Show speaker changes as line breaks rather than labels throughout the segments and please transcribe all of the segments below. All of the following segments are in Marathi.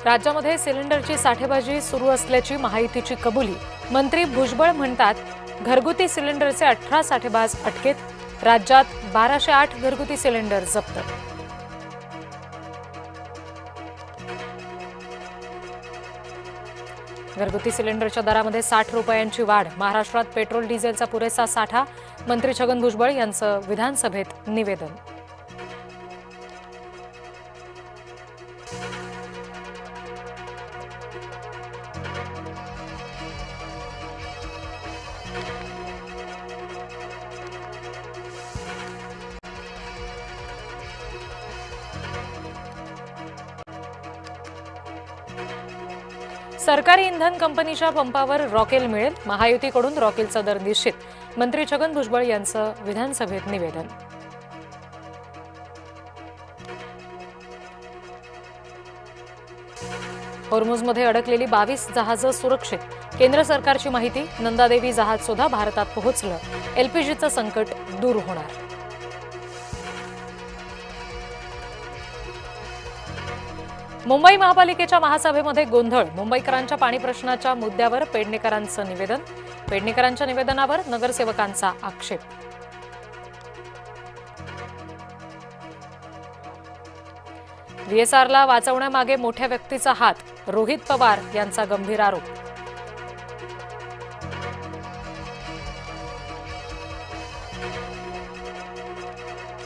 राज्यामध्ये सिलेंडरची साठेबाजी सुरू असल्याची महायुतीची कबुली। मंत्री भुजबळ म्हणतात, घरगुती सिलेंडरचे 18 साठेबाज अटकेत। राज्यात 1208 घरगुती सिलेंडर जप्त। घरगुती सिलेंडरच्या दरामध्ये 60 रुपयांची वाढ। महाराष्ट्रात पेट्रोल डिझेलचा पुरेसा साठा। मंत्री छगन भुजबळ यांचं विधानसभेत निवेदन। सरकारी इंधन कंपनीच्या पंपावर रॉकेल मिळेल। महायुतीकडून रॉकेलचा दर निश्चित। मंत्री छगन भुजबळ यांचं विधानसभेत निवेदन। होर्मुझमध्ये अडकलेली 22 जहाजं सुरक्षित। केंद्र सरकारची माहिती, नंदादेवी जहाज सुद्धा भारतात पोहोचलं। एलपीजीचं संकट दूर होणार। मुंबई महापालिकेच्या महासभेमध्ये गोंधळ। मुंबईकरांच्या पाणी प्रश्नाच्या मुद्द्यावर पेडणेकरांचं निवेदन। पेडणेकरांच्या निवेदनावर नगरसेवकांचा आक्षेप। व्हीएसआरला वाचवण्यामागे मोठ्या व्यक्तीचा हात। रोहित पवार यांचा गंभीर आरोप।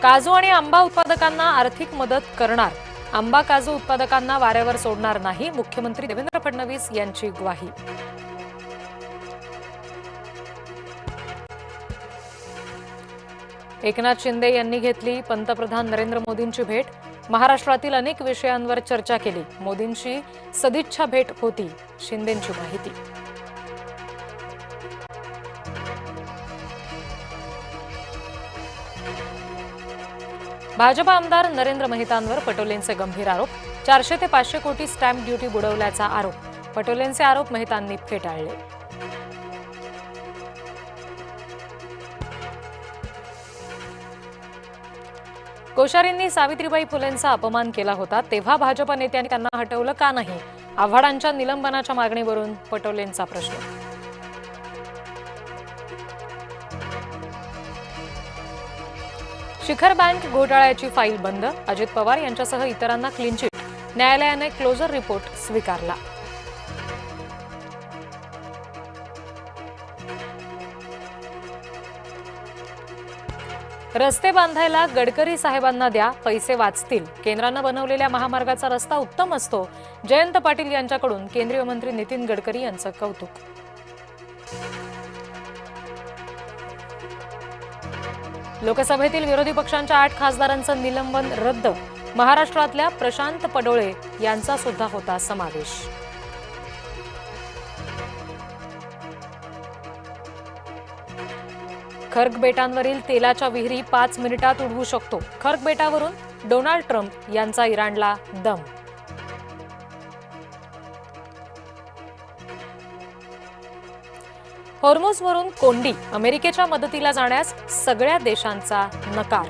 काजू आणि आंबा उत्पादकांना आर्थिक मदत करणार। आंबा काजू उत्पादकांना वाऱ्यावर सोडणार नाही। मुख्यमंत्री देवेंद्र फडणवीस यांची ग्वाही। एकनाथ शिंदे यांनी घेतली पंतप्रधान नरेंद्र मोदींची भेट। महाराष्ट्रातील अनेक विषयांवर चर्चा केली। मोदींची सदिच्छा भेट होती। शिंदेंची माहिती। भाजप आमदार नरेंद्र मेहतांवर पटोलेंचे गंभीर आरोप। 400 ते 500 कोटी स्टॅम्प ड्युटी बुडवल्याचा आरोप। पटोलेंचे आरोप मेहतांनी फेटाळले। कोश्यारींनी सावित्रीबाई फुलेंचा अपमान केला होता, तेव्हा भाजप नेत्यांनी त्यांना हटवलं का नाही? आव्हाडांच्या निलंबनाच्या मागणीवरून पटोलेंचा प्रश्न। शिखर बँक घोटाळ्याची फाईल बंद। अजित पवार यांच्यासह इतरांना क्लीन चिट। न्यायालयाने क्लोजर रिपोर्ट स्वीकारला। रस्ते बांधायला गडकरी साहेबांना द्या, पैसे वाचतील। केंद्रानं बनवलेल्या महामार्गाचा रस्ता उत्तम असतो। जयंत पाटील यांच्याकडून केंद्रीय मंत्री नितीन गडकरी यांचं कौतुक। लोकसभेतील विरोधी पक्षांच्या 8 खासदारांचं निलंबन रद्द। महाराष्ट्रातल्या प्रशांत पडोळे यांचा सुद्धा होता समावेश। खर्ग बेटांवरील तेलाच्या विहिरी 5 मिनिटात उडवू शकतो। खर्ग बेटावरून डोनाल्ड ट्रम्प यांचा इराणला दम। होर्मुझवरून कोंडी। अमेरिकेच्या मदतीला जाण्यास सगळ्या देशांचा नकार।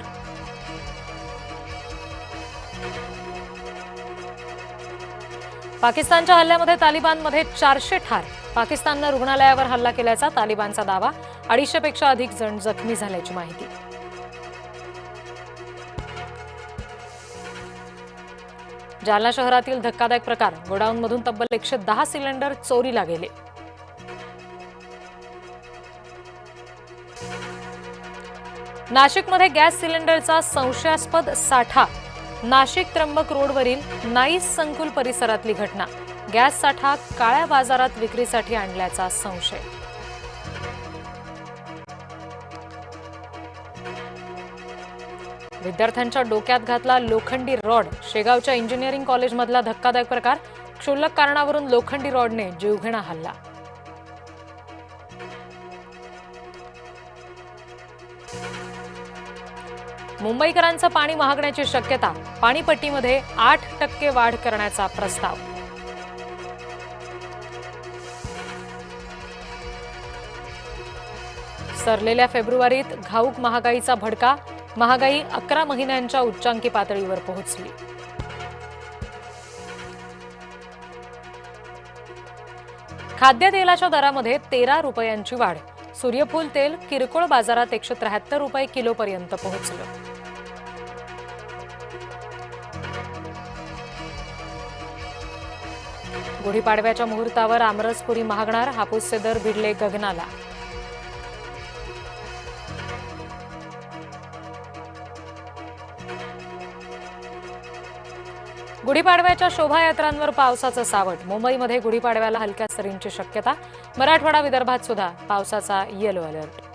पाकिस्तानच्या हल्ल्यामध्ये तालिबानमध्ये 400 ठार। पाकिस्ताननं रुग्णालयावर हल्ला केल्याचा तालिबानचा दावा। 250 पेक्षा अधिक जण जखमी झाल्याची माहिती। जालना शहरातील धक्कादायक प्रकार। गोडाऊनमधून तब्बल 110 सिलेंडर चोरीला गेले। नाशिकमध्ये गॅस सिलेंडरचा संशयास्पद साठा। नाशिक त्र्यंबक रोडवरील नाईस संकुल परिसरातली घटना। गॅस साठा काळ्या बाजारात विक्रीसाठी आणल्याचा संशय। विद्यार्थ्यांच्या डोक्यात घातला लोखंडी रॉड। शेगावच्या इंजिनिअरिंग कॉलेजमधला धक्कादायक प्रकार। क्षुल्लक कारणावरून लोखंडी रॉडने जीवघेणा हल्ला। मुंबईकरांचं पाणी महागण्याची शक्यता। पाणीपट्टीमध्ये 8% वाढ करण्याचा प्रस्ताव। सरलेल्या फेब्रुवारीत घाऊक महागाईचा भडका। महागाई 11 महिन्यांच्या उच्चांकी पातळीवर पोहोचली। खाद्यतेलाच्या दरामध्ये 13 रुपयांची वाढ. सूर्यफूल तेल किरकोळ बाजारात 173 रुपये किलोपर्यंत पोहोचलं. गुढीपाडव्याच्या मुहूर्तावर आमरस पुरी महागणार. हापूसचे दर भिडले गगनाला. गुढीपाडव्याच्या शोभायात्रांवर पावसाचं सावट. मुंबईमध्ये गुढीपाडव्याला हलक्या सरींची शक्यता. मराठवाडा विदर्भात सुद्धा पावसाचा येलो अलर्ट.